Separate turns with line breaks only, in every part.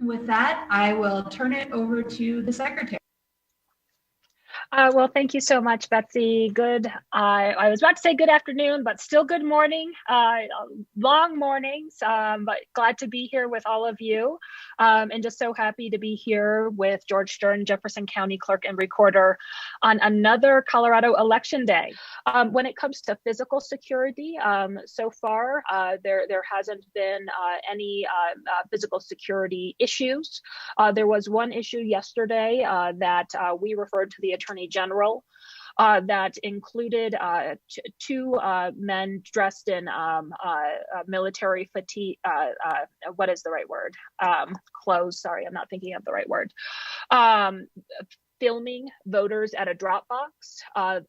With that, I will turn it over to the secretary.
Well, thank you so much, Betsy. I was about to say good afternoon, but still good morning. Long mornings, but glad to be here with all of you. And just so happy to be here with George Stern, Jefferson County Clerk and Recorder, on another Colorado Election Day. When it comes to physical security, so far, there hasn't been any physical security issues. There was one issue yesterday that we referred to the Attorney General that included two men dressed in military fatigue. What is the right word? Clothes. Sorry, I'm not thinking of the right word. Filming voters at a drop box.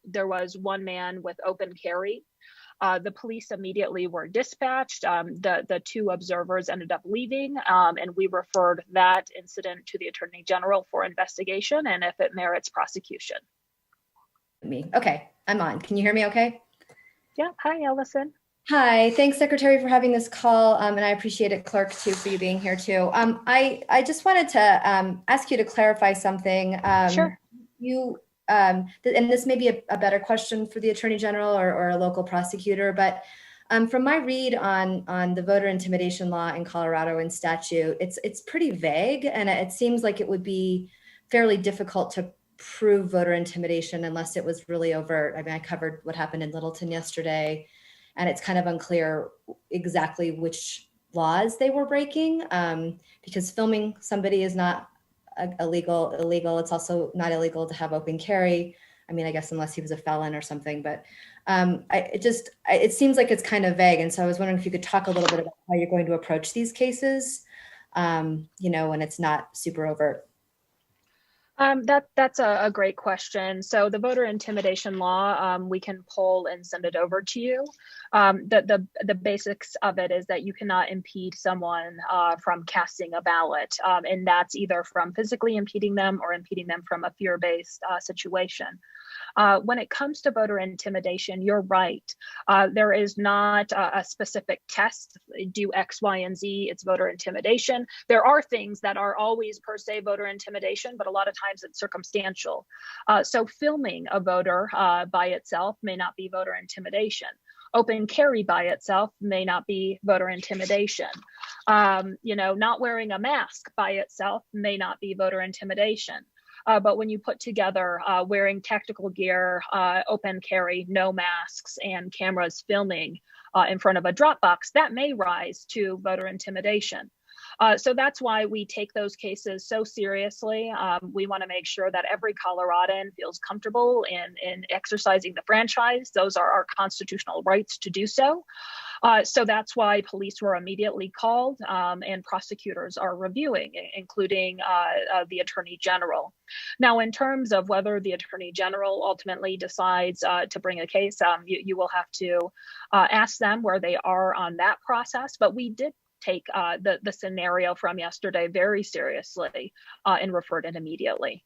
There was one man with open carry. The police immediately were dispatched. The two observers ended up leaving, and we referred that incident to the Attorney General for investigation and if it merits prosecution.
Okay, I'm on. Can you hear me okay?
Yeah, hi, Ellison.
Hi, thanks, Secretary, for having this call, and I appreciate it, Clerk, too, for you being here, too. I just wanted to ask you to clarify something.
Sure.
And this may be a better question for the Attorney General or a local prosecutor, but from my read on the voter intimidation law in Colorado and statute, it's pretty vague, and it seems like it would be fairly difficult to prove voter intimidation unless it was really overt. I mean, I covered what happened in Littleton yesterday, and it's kind of unclear exactly which laws they were breaking, because filming somebody is not illegal. It's also not illegal to have open carry. I mean, I guess unless he was a felon or something, but it seems like it's kind of vague. And so I was wondering if you could talk a little bit about how you're going to approach these cases, when it's not super overt.
That's a great question. So the voter intimidation law, we can pull and send it over to you. The basics of it is that you cannot impede someone from casting a ballot, and that's either from physically impeding them or impeding them from a fear-based situation. When it comes to voter intimidation, you're right. There is not a specific test, do X, Y, and Z, it's voter intimidation. There are things that are always per se voter intimidation, but a lot of times it's circumstantial. So filming a voter by itself may not be voter intimidation. Open carry by itself may not be voter intimidation. Not wearing a mask by itself may not be voter intimidation. But when you put together wearing tactical gear, open carry, no masks, and cameras filming in front of a drop box, that may rise to voter intimidation. So that's why we take those cases so seriously. We want to make sure that every Coloradan feels comfortable in exercising the franchise. Those are our constitutional rights to do so. So that's why police were immediately called, and prosecutors are reviewing, including the Attorney General. Now, in terms of whether the Attorney General ultimately decides to bring a case, you will have to ask them where they are on that process. But we did take the scenario from yesterday very seriously and referred it immediately.